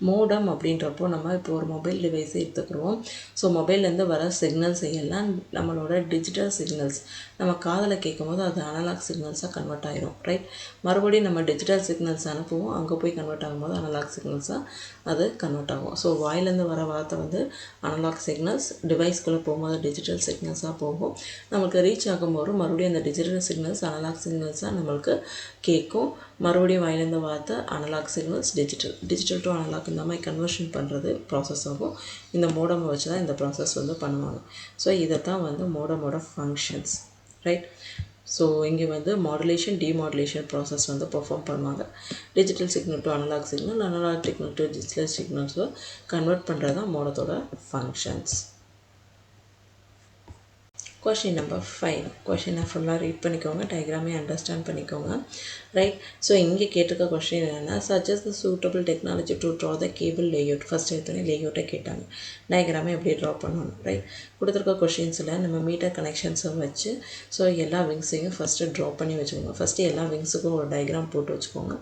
மோடம் அப்படின்றப்போ நம்ம இப்போ ஒரு மொபைல் டிவைஸை எடுத்துக்கிறோம். ஸோ மொபைல்லேருந்து வர சிக்னல்ஸ் எல்லாம் நம்மளோட டிஜிட்டல் சிக்னல்ஸ் நம்ம காதில் கேட்கும் போது அது அனலாக் சிக்னல்ஸாக கன்வெர்ட் ஆகிரும். ரைட். மறுபடியும் நம்ம டிஜிட்டல் சிக்னல்ஸ் அனுப்புவோம். அங்கே போய் கன்வெர்ட் ஆகும்போது அனலாக் சிக்னல்ஸாக அது கன்வெர்ட் ஆகும். ஸோ வாயிலேருந்து வர வார்த்தை வந்து அனலாக் சிக்னல்ஸ் டிவைஸ்குள்ளே போகும்போது டிஜிட்டல் சிக்னல்ஸாக போகும். நம்மளுக்கு ரீச் ஆகும்போது மறுபடியும் அந்த டிஜிட்டல் சிக்னல்ஸ் அனலாக் சிக்னல்ஸாக நம்மளுக்கு கேட்கும். மறுபடியும் வாயிலேருந்து வார்த்தை analogue signals digital to analogue இந்த மாதிரி கன்வர்ஷன் பண்ணுறது ப்ராசஸ் ஆகும். இந்த மோடமை வச்சு தான் இந்த ப்ராசஸ் வந்து பண்ணுவாங்க. ஸோ இதை தான் வந்து மோடமோட ஃபங்க்ஷன்ஸ். ரைட். ஸோ இங்கே வந்து மாடுலேஷன் டிமாடுலேஷன் ப்ராசஸ் வந்து பெர்ஃபார்ம் பண்ணுவாங்க. Digital signal to analogue signal, analogue signal to digital சிக்னல்ஸை கன்வெர்ட் பண்ணுறது தான் மோடத்தோட ஃபங்க்ஷன்ஸ். Question number 5. கொஷினை ஃபுல்லாக ரீட் பண்ணிக்கோங்க, டயக்ராமே அண்டர்ஸ்டாண்ட் பண்ணிக்கோங்க. ரைட். ஸோ இங்கே கேட்டிருக்க கொஷின் என்னென்னா suggest the suitable technology to draw the cable layout. First எடுத்தோடனே லேஅவுட்டை கேட்டாங்க. டயக்ராமே எப்படி ட்ரா பண்ணணும். ரைட். கொடுத்துருக்க கொஷின்ஸில் நம்ம மீட்டர் கனெக்ஷன்ஸை வச்சு ஸோ எல்லா விங்ஸையும் ஃபஸ்ட்டு ட்ரா பண்ணி வச்சுக்கோங்க. ஃபஸ்ட்டு எல்லா விங்ஸுக்கும் ஒரு டயக்ராம் போட்டு வச்சுக்கோங்க.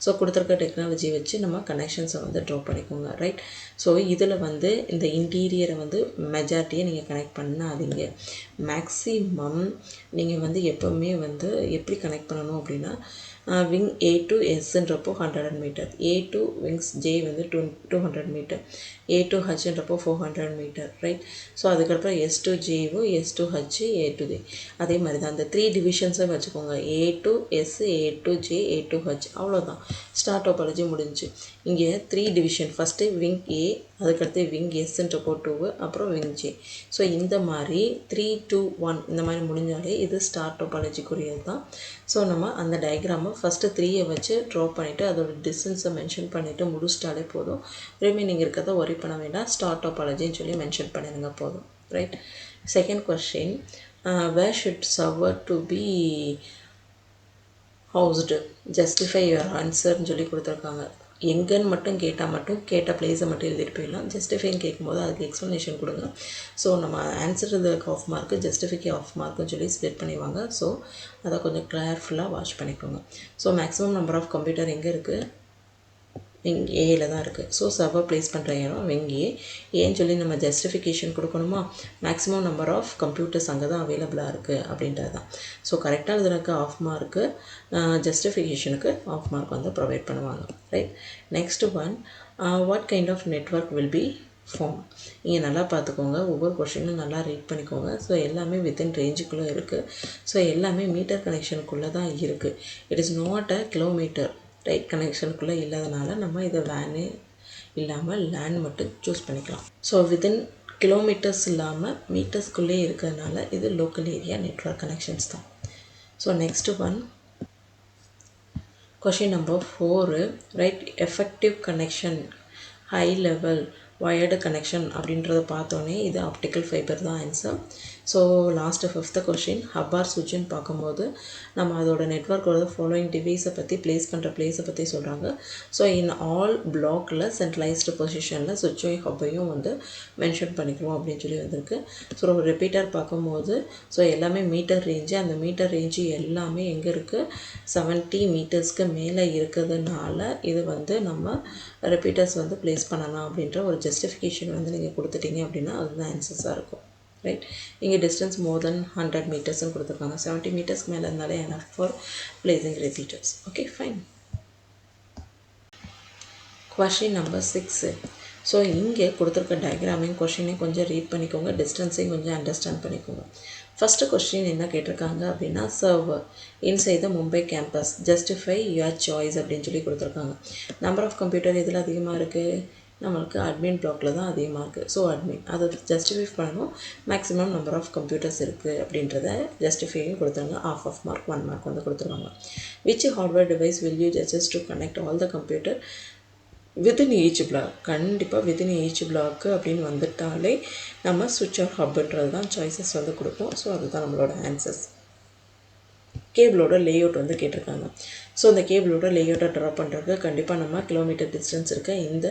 ஸோ கொடுத்துருக்க டெக்னாலஜி வச்சு நம்ம கனெக்ஷன்ஸை வந்து ட்ரா பண்ணிக்கோங்க. ரைட். ஸோ இதில் வந்து இந்த இன்டீரியரை வந்து மெஜாரிட்டியை நீங்கள் கனெக்ட் பண்ணாதீங்க. மேக்ஸிமம் நீங்கள் வந்து எப்போவுமே வந்து எப்படி கனெக்ட் பண்ணணும் அப்படின்னா விங் ஏ டு எஸ்ன்றப்போ 100 metre, A to wings J வந்து 200 மீட்டர், ஏ டு ஹச்ன்றப்போ 400 மீட்டர். ரைட். ஸோ அதுக்கப்புறம் எஸ் டு ஜேவோ S to H A to J அதே மாதிரி தான் அந்த 3 டிவிஷன்ஸை வச்சுக்கோங்க. A to S, A to J, A to H. அவ்வளோதான். ஸ்டார் டோபாலஜி முடிஞ்சு. இங்கே 3 டிவிஷன். ஃபஸ்ட்டு விங் ஏ, அதுக்கடுத்து விங் எஸ்ன்றப்போ 2, அப்புறம் விங் ஜே. ஸோ இந்த மாதிரி 3, 2, 1 இந்த மாதிரி முடிஞ்சாலே இது ஸ்டார் டோபாலஜிக்குரியது தான். ஸோ நம்ம அந்த டயக்ராமை ஃபஸ்ட்டு 3ஐ வச்சு ட்ரா பண்ணிவிட்டு அதோட டிஸ்டன்ஸை மென்ஷன் பண்ணிவிட்டு முடிச்சிட்டாலே போதும். ரிமைனிங் இருக்கிறத ஒரி பண்ண வேண்டாம். ஸ்டார் டோபாலஜின்னு சொல்லி மென்ஷன் பண்ணிடுங்க போதும். Right. Second question, where should server to be housed, justify your ஆன்சர்னு சொல்லி கொடுத்துருக்காங்க. எங்கன்னு மட்டும் கேட்டால் மட்டும் கேட்ட பிளேஸை மட்டும் எழுதிட்டு போயிடலாம். ஜஸ்டிஃபைன்னு கேட்கும்போது அதுக்கு எக்ஸ்ப்ளனேஷன் கொடுங்க. ஸோ நம்ம ஆன்சர் இதுக்கு ஆஃப் மார்க்கு, ஜஸ்டிஃபைக்கு ஆஃப் மார்க்குன்னு சொல்லி ஸ்ப்ளிட் பண்ணிடுவாங்க. ஸோ அதை கொஞ்சம் கேர்ஃபுல்லாக வாட்ச் பண்ணிக்கோங்க. So maximum number of computer எங்கே இருக்குது? விங் ஏயில் தான் இருக்குது. ஸோ சர்வர் ப்ளேஸ் பண்ணுற இடம் விங் ஏன்னு சொல்லி நம்ம ஜஸ்டிஃபிகேஷன் கொடுக்கணுமா? மேக்ஸிமம் நம்பர் ஆஃப் கம்ப்யூட்டர்ஸ் அங்கே தான் அவைலபிளாக இருக்குது அப்படின்றது தான். ஸோ கரெக்டாக இதற்கு ஆஃப் மார்க்கு, ஜஸ்டிஃபிகேஷனுக்கு ஆஃப் மார்க் வந்து ப்ரொவைட் பண்ணுவாங்க. Right. Next one, what kind of network will be form. நீங்கள் நல்லா பார்த்துக்கோங்க. ஒவ்வொரு கொஷினும் நல்லா ரீட் பண்ணிக்கோங்க. ஸோ எல்லாமே வித்தின் ரேஞ்சுக்குள்ளே இருக்குது. ஸோ எல்லாமே மீட்டர் கனெக்ஷனுக்குள்ளே தான் இருக்குது. It is not a kilometre right கனெக்ஷனுக்குள்ளே இல்லாதனால நம்ம இதை வேனே இல்லாமல் லேண்ட் மட்டும் சூஸ் பண்ணிக்கலாம். ஸோ வித்தின் கிலோமீட்டர்ஸ் இல்லாமல் மீட்டர்ஸ்குள்ளே இருக்கிறதுனால இது லோக்கல் ஏரியா நெட்வொர்க் கனெக்ஷன்ஸ் தான். So next one, question number 4. Right. Effective connection, high level wired connection அப்படின்றத பார்த்தோன்னே இது ஆப்டிக்கல் ஃபைபர் தான் answer. So last 5th question, hub or சுவிட்சுன்னு பார்க்கும்போது நம்ம அதோட நெட்வொர்க்கோட ஃபாலோயிங் டிவைஸை பற்றி ப்ளேஸ் பண்ணுற பிளேஸை பற்றி சொல்கிறாங்க. ஸோ இன் ஆல் பிளாக்கில் சென்ட்ரலைஸ்டு பொசிஷனில் சுவிட்சையும் ஹப்பையும் வந்து மென்ஷன் பண்ணிக்கிறோம் அப்படின்னு சொல்லி வந்திருக்கு. ஸோ ரிப்பீட்டர் பார்க்கும்போது ஸோ எல்லாமே மீட்டர் ரேஞ்சு, அந்த மீட்டர் ரேஞ்சு எல்லாமே எங்கே இருக்குது? 70 மீட்டர்ஸ்க்கு மேலே இருக்கிறதுனால இது வந்து நம்ம ரிப்பீட்டர்ஸ் வந்து ப்ளேஸ் பண்ணலாம் அப்படின்ற ஒரு ஜஸ்டிஃபிகேஷன் வந்து நீங்கள் கொடுத்துட்டீங்க அப்படின்னா அதுதான் ஆன்சர்ஸாக இருக்கும். ரைட். இங்கே டிஸ்டன்ஸ் மோர் தென் 100 மீட்டர்ஸ்ன்னு கொடுத்துருக்காங்க. 70 மீட்டர்ஸ்க்கு மேலே இருந்தாலே enough for placing repeaters. Okay fine. Question number 6. So இங்கே கொடுத்துருக்க டயக்ராமையும் கொஷினையும் கொஞ்சம் ரீட் பண்ணிக்கோங்க, டிஸ்டன்ஸையும் கொஞ்சம் அண்டர்ஸ்டாண்ட் பண்ணிக்கோங்க. ஃபஸ்ட்டு கொஸ்டின் என்ன கேட்டிருக்காங்க அப்படின்னா, server inside the Mumbai campus justify your choice அப்படின்னு சொல்லி கொடுத்துருக்காங்க. நம்பர் ஆஃப் கம்ப்யூட்டர் இதில் அதிகமாக இருக்குது, நம்மளுக்கு அட்மின் பிளாக்ல தான் அதிகமாக இருக்குது. ஸோ அட்மின் அதை ஜஸ்டிஃபை பண்ணணும். மேக்ஸிமம் நம்பர் ஆஃப் கம்ப்யூட்டர்ஸ் இருக்குது அப்படின்றத ஜஸ்டிஃபையும் கொடுத்துருங்க. ஆஃப் மார்க் 1 மார்க் வந்து கொடுத்துருவாங்க. Which hardware device will you just to connect all the computer within each block? கண்டிப்பாக வித்தின் ஈச் பிளாக்கு அப்படின்னு வந்துட்டாலே நம்ம சுவிட்ச் ஆஃப் ஹப்ன்றது தான் சாய்ஸஸ் வந்து கொடுப்போம். ஸோ அதுதான் நம்மளோட ஆன்சர்ஸ். கேபிளோட லேஅவுட் வந்து கேட்டிருக்காங்க. ஸோ இந்த கேபிளோட லேஅவுட்டை ட்ரா பண்ணுறதுக்கு கண்டிப்பாக நம்ம கிலோமீட்டர் டிஸ்டன்ஸ் இருக்க இந்த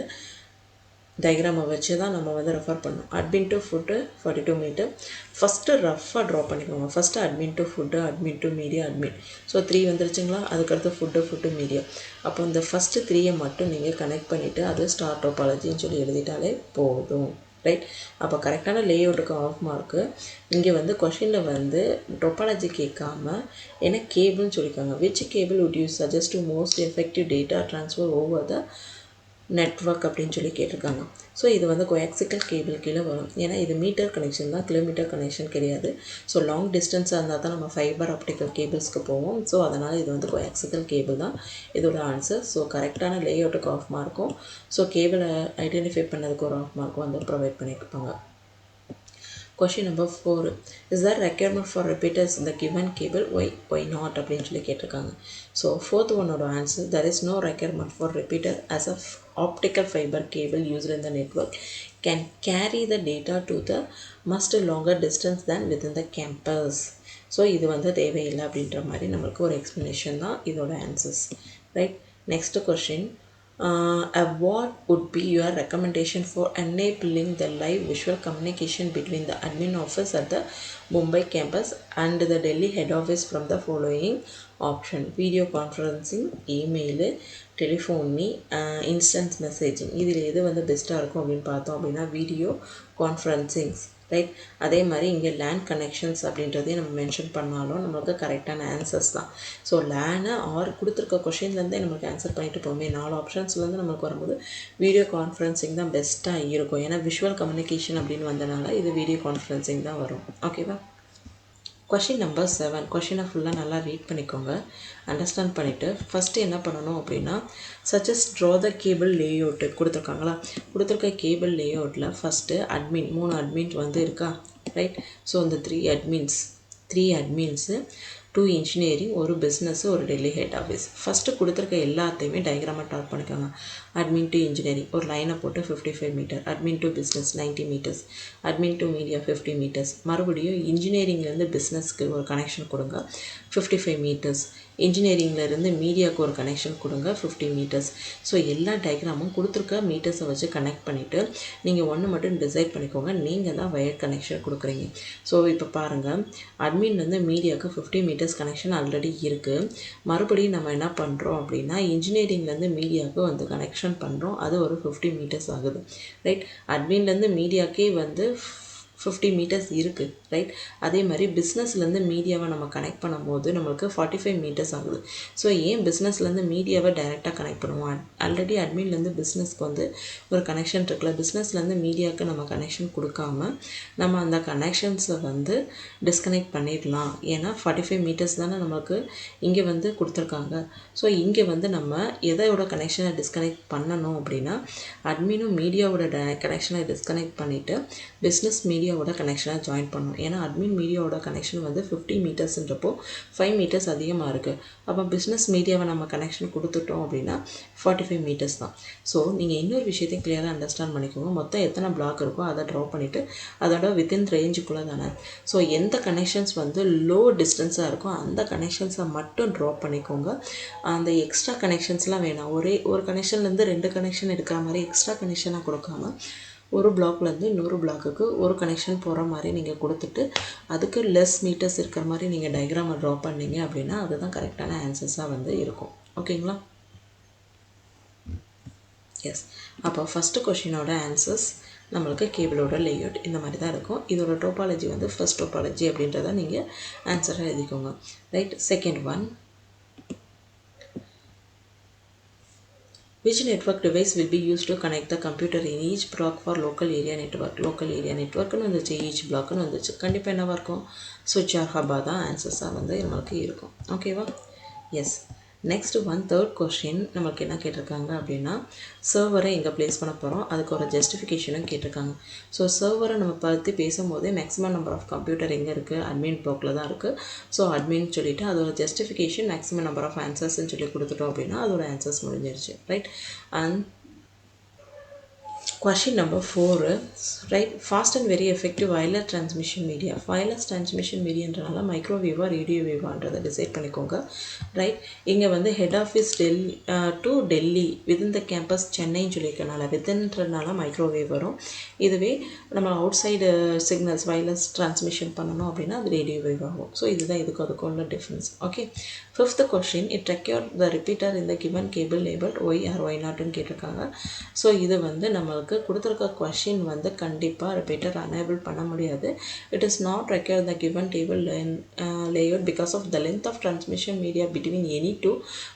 டயக்ராமை வச்சு தான் நம்ம வந்து ரெஃபர் பண்ணோம். Admin to food 42 metre. First ரஃபாக ட்ரா பண்ணிக்கோங்க. First admin to food, admin to media, admin. So 3 வந்துருச்சுங்களா? அதுக்கடுத்து ஃபுட்டு மீடியா. அப்போ இந்த ஃபஸ்ட்டு 3யை மட்டும் நீங்கள் கனெக்ட் பண்ணிவிட்டு அது ஸ்டார் டோபாலஜின்னு சொல்லி எழுதிட்டாலே போதும். ரைட்? அப்போ கரெக்டான லேஅவுட்டுக்கு ஆஃப் மார்க்கு. இங்கே வந்து கொஷினில் வந்து டோபாலஜி கேட்காம ஏன்னா கேபிள்னு சொல்லியிருக்காங்க. Which cable would you suggest to most effective data transfer over the network அப்படின்னு சொல்லி கேட்டிருக்காங்க. ஸோ இது வந்து கோஆக்சிக்கல் கேபிள் கீழே வரும். ஏன்னா இது மீட்டர் கனெக்ஷன் தான், கிலோமீட்டர் கனெக்ஷன் கிடையாது. ஸோ லாங் டிஸ்டன்ஸாக இருந்தால் தான் நம்ம ஃபைபர் ஆப்டிக்கல் கேபிள்ஸ்க்கு போவோம். ஸோ அதனால் இது வந்து கோஆக்சிக்கல் கேபிள் தான் இதோட ஆன்சர். ஸோ கரெக்டான லேஅவுட்டுக்கு ஆஃப் மார்க்கும், ஸோ கேபிளை ஐடென்டிஃபை பண்ணதுக்கு ஒரு ஆஃப் மார்க்கும் வந்து ப்ரொவைட் பண்ணியிருப்பாங்க. Question number 4. Is there requirement for repeaters in the given cable? Why not? அப்படின்னு சொல்லி கேட்டிருக்காங்க. ஸோ ஃபோர்த் ஒன்னோட answer, there is no requirement for repeater as a optical fiber cable used in the network can carry the data to the much longer distance than within the campus. So இது வந்து தேவையில்லை அப்படின்ற மாதிரி நம்மளுக்கு ஒரு explanation தான் இதோட answers. Right? Next question. What would be your recommendation for enabling the live visual communication between the admin office at the Mumbai campus and the Delhi head office from the following option? Video conferencing, email, telephony, instant messaging. இதில் எது வந்து பெஸ்ட்டாக இருக்கும் அப்படின்னு பார்த்தோம் அப்படின்னா video கான்ஃபரன்சிங்ஸ். Right? அதே மாதிரி இங்கே லேண்ட் கனெக்ஷன்ஸ் அப்படின்றதையும் நம்ம மென்ஷன் பண்ணாலும் நம்மளுக்கு கரெக்டான ஆன்சர்ஸ் தான். ஸோ லேனை ஆர் கொடுத்துருக்க கொஷின்லேருந்தே நம்மளுக்கு ஆன்சர் பண்ணிட்டு போமே. 4 ஆப்ஷன்ஸ்லேருந்து நம்மளுக்கு வரும்போது வீடியோ கான்ஃபரன்சிங் தான் பெஸ்ட்டாக இருக்கும். ஏன்னா விஷுவல் கம்யூனிகேஷன் அப்படின்னு வந்தனால இது வீடியோ கான்ஃபரன்சிங் தான் வரும். ஓகேவா? Question number 7. கொஷினை ஃபுல்லாக நல்லா ரீட் பண்ணிக்கோங்க, அண்டர்ஸ்டாண்ட் பண்ணிவிட்டு ஃபஸ்ட்டு என்ன பண்ணணும் அப்படின்னா suggest draw the cable layout கொடுத்துருக்காங்களா? கொடுத்துருக்க கேபிள் லேஅவுட்டில் ஃபஸ்ட்டு அட்மின் 3 அட்மின் வந்து இருக்கா? ரைட்? ஸோ இந்த 3 அட்மின்ஸு 2 இன்ஜினியரிங், ஒரு பிஸ்னஸ், ஒரு டெல்லி ஹெட் ஆஃபீஸ். ஃபஸ்ட்டு கொடுத்துருக்க எல்லாத்தையுமே டயக்ராமாக டாட் பண்ணிக்கோங்க. அட்மின் டு இன்ஜினியரிங் ஒரு லைனை போட்டு 55 metre, admin to business 90 metres, admin to media 50 metres. மறுபடியும் இன்ஜினியரிங்லேருந்து பிஸ்னஸ்க்கு ஒரு கனெக்ஷன் கொடுங்க 55 மீட்டர்ஸ், இன்ஜினியரிங்லேருந்து மீடியாவுக்கு ஒரு கனெக்ஷன் கொடுங்க 50 மீட்டர்ஸ். ஸோ எல்லா டயக்ராமும் கொடுத்துருக்க மீட்டர்ஸை வச்சு கனெக்ட் பண்ணிவிட்டு நீங்கள் ஒன்று மட்டும் டிசைட் பண்ணிக்கோங்க, நீங்கள் தான் வயர் கனெக்ஷன் கொடுக்குறீங்க. ஸோ இப்போ பாருங்கள், அட்மின்லேருந்து மீடியாவுக்கு 50 மீட்டர்ஸ் கனெக்ஷன் ஆல்ரெடி இருக்குது. மறுபடியும் நம்ம என்ன பண்ணுறோம் அப்படின்னா இன்ஜினியரிங்லேருந்து மீடியாவுக்கு வந்து கனெக்ஷன் பண்ணுறோம், அது ஒரு 50 மீட்டர்ஸ் ஆகுது. ரைட்? அட்மின்லேருந்து மீடியாக்கே வந்து 50 மீட்டர்ஸ் இருக்குது. ரைட்? அதே மாதிரி பிஸ்னஸ்லேருந்து மீடியாவை நம்ம கனெக்ட் பண்ணும்போது நம்மளுக்கு 45 மீட்டர்ஸ் ஆகுது. ஸோ ஏன் பிஸ்னஸ்லேருந்து மீடியாவை டைரெக்டாக கனெக்ட் பண்ணுவோம்? ஆல்ரெடி அட்மின்லேருந்து பிஸ்னஸ்க்கு வந்து ஒரு கனெக்ஷன் இருக்குல்ல, பிஸ்னஸ்லேருந்து மீடியாவுக்கு நம்ம கனெக்ஷன் கொடுக்காம நம்ம அந்த கனெக்ஷன்ஸை வந்து டிஸ்கனெக்ட் பண்ணிடலாம். ஏன்னா 45 மீட்டர்ஸ் தானே நம்மளுக்கு இங்கே வந்து கொடுத்துருக்காங்க. ஸோ இங்கே வந்து நம்ம எதையோட கனெக்ஷனை டிஸ்கனெக்ட் பண்ணணும் அப்படின்னா அட்மினும் மீடியாவோட கனெக்ஷனை டிஸ்கனெக்ட் பண்ணிவிட்டு பிஸ்னஸ் மீடியாவோட கனெக்ஷனை ஜாயின் பண்ணணும். ஏன்னா அட்மின் மீடியாவோட கனெக்ஷன் வந்து 50 மீட்டர்ஸ்ன்றப்போ 5 மீட்டர்ஸ் அதிகமாக இருக்குது. அப்போ பிஸ்னஸ் மீடியாவை நம்ம கனெக்ஷன் கொடுத்துட்டோம் அப்படின்னா 45 மீட்டர்ஸ் தான். ஸோ நீங்கள் இன்னொரு விஷயத்தையும் கிளியராக அண்டர்ஸ்டாண்ட் பண்ணிக்கோங்க. மொத்தம் எத்தனை பிளாக் இருக்கோ அதை ட்ரா பண்ணிவிட்டு அதோட வித்தின் ரேஞ்சுக்குள்ளே தானே. ஸோ எந்த கனெக்ஷன்ஸ் வந்து லோ டிஸ்டன்ஸாக இருக்கோ அந்த கனெக்ஷன்ஸை மட்டும் ட்ரா பண்ணிக்கோங்க. அந்த எக்ஸ்ட்ரா கனெக்ஷன்ஸ்லாம் வேணாம். ஒரு கனெக்ஷன்லேருந்து 2 கனெக்ஷன் எடுக்கிற மாதிரி எக்ஸ்ட்ரா கனெக்ஷனாக கொடுக்காம ஒரு பிளாக்லேருந்து இன்னொரு பிளாக்குக்கு ஒரு கனெக்ஷன் போகிற மாதிரி நீங்கள் கொடுத்துட்டு அதுக்கு லெஸ் மீட்டர்ஸ் இருக்கிற மாதிரி நீங்கள் டயக்ராமை ட்ரா பண்ணிங்க அப்படின்னா அதுதான் கரெக்டான ஆன்சர்ஸாக வந்து இருக்கும். ஓகேங்களா? எஸ். அப்போ ஃபஸ்ட்டு கொஷினோட ஆன்சர்ஸ் நம்மளுக்கு கேபிளோட லேஅவுட் இந்த மாதிரி தான் இருக்கும். இதோட டோபாலஜி வந்து ஃபர்ஸ்ட் டோபாலஜி அப்படின்றத நீங்கள் ஆன்சராக எழுதிக்கோங்க. Right? Second one, Which network device will be used to connect the computer in each block for local area network? Local area network னு வந்துச்சு, each block னு வந்துச்சு. கண்டிப்பாக என்னவாக இருக்கும்? switch or hub தான் ஆன்சர்ஸாக வந்து நம்மளுக்கு இருக்கும். ஓகேவா? Yes. Next one third question நமக்கு என்ன கேட்டிருக்காங்க அப்படின்னா, சர்வரை எங்கே ப்ளேஸ் பண்ண போகிறோம், அதுக்கு ஒரு ஜஸ்டிஃபிகேஷனும் கேட்டிருக்காங்க. ஸோ சர்வரை நம்ம பற்றி பேசும்போதே மேக்ஸிமம் நம்பர் ஆஃப் கம்ப்யூட்டர் எங்கே இருக்குது, அட்மின் ப்ளாக்ல தான் இருக்குது. ஸோ அட்மின் சொல்லிவிட்டு அதோட ஜஸ்டிஃபிகேஷன் மேக்ஸிமம் நம்பர் ஆஃப் ஆன்சர்ஸ்ன்னு சொல்லி கொடுத்துட்டோம் அப்படின்னா அதோட ஆன்சர்ஸ் முடிஞ்சிருச்சு. Right. And question number 4, right? Fast and very effective wireless transmission media. Wireless transmission mediaன்றனால மைக்ரோவேவா ரேடியோவேவான்றதை டிசைட் பண்ணிக்கோங்க. ரைட். இங்கே வந்து head office to Delhi within the campus சென்னைன்னு சொல்லியிருக்கனால வித்தின்றனால மைக்ரோவேவ் வரும். இதுவே நம்ம outside signals wireless transmission பண்ணணும் அப்படின்னா அது ரேடியோவேவ் ஆகும். ஸோ இதுதான் இதுக்கு அதுக்கும் உள்ள difference. Okay. Fifth question, it require the repeater இந்த given cable label why or why not கேட்டிருக்காங்க. ஸோ இது வந்து நம்மளுக்கு கொடுத்துருக்க கொஷின் வந்து கண்டிப்பாக ரிப்பீட்டர் அனேபிள் பண்ண முடியாது. It is not require the given table layout because of the length of transmission media between any two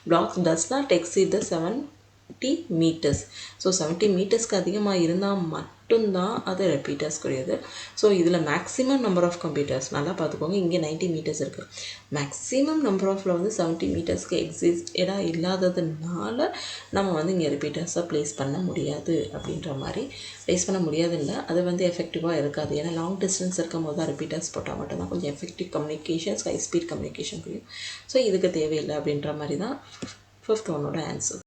blocks does not exceed the 70 meters. So 70 மீட்டர்ஸ்க்கு அதிகமாக இருந்தால் மட்டும்தான் அது ரிப்பீட்டர்ஸ் கிடையாது. ஸோ இதில் மேக்ஸிமம் நம்பர் ஆஃப் கம்ப்யூட்டர்ஸ் நல்லா பார்த்துக்கோங்க. இங்கே 90 மீட்டர்ஸ் இருக்குது. மேக்ஸிமம் நம்பர் ஆஃபில் வந்து 70 மீட்டர்ஸ்க்கு எக்ஸிஸ்டடாக இல்லாததுனால நம்ம வந்து இங்கே ரிப்பீட்டர்ஸை ப்ளேஸ் பண்ண முடியாது அப்படின்ற மாதிரி ப்ளேஸ் பண்ண முடியாது இல்லை, அது வந்து எஃபெக்டிவாக இருக்காது. ஏன்னா லாங் டிஸ்டன்ஸ் இருக்கும் போது தான் ரிப்பீட்டர்ஸ் போட்டால் மட்டும்தான் கொஞ்சம் effective communications high speed communication புரியும். ஸோ இதுக்கு தேவையில்லை அப்படின்ற மாதிரி தான் ஃபிஃப்த் ஒன்னோட ஆன்சர்.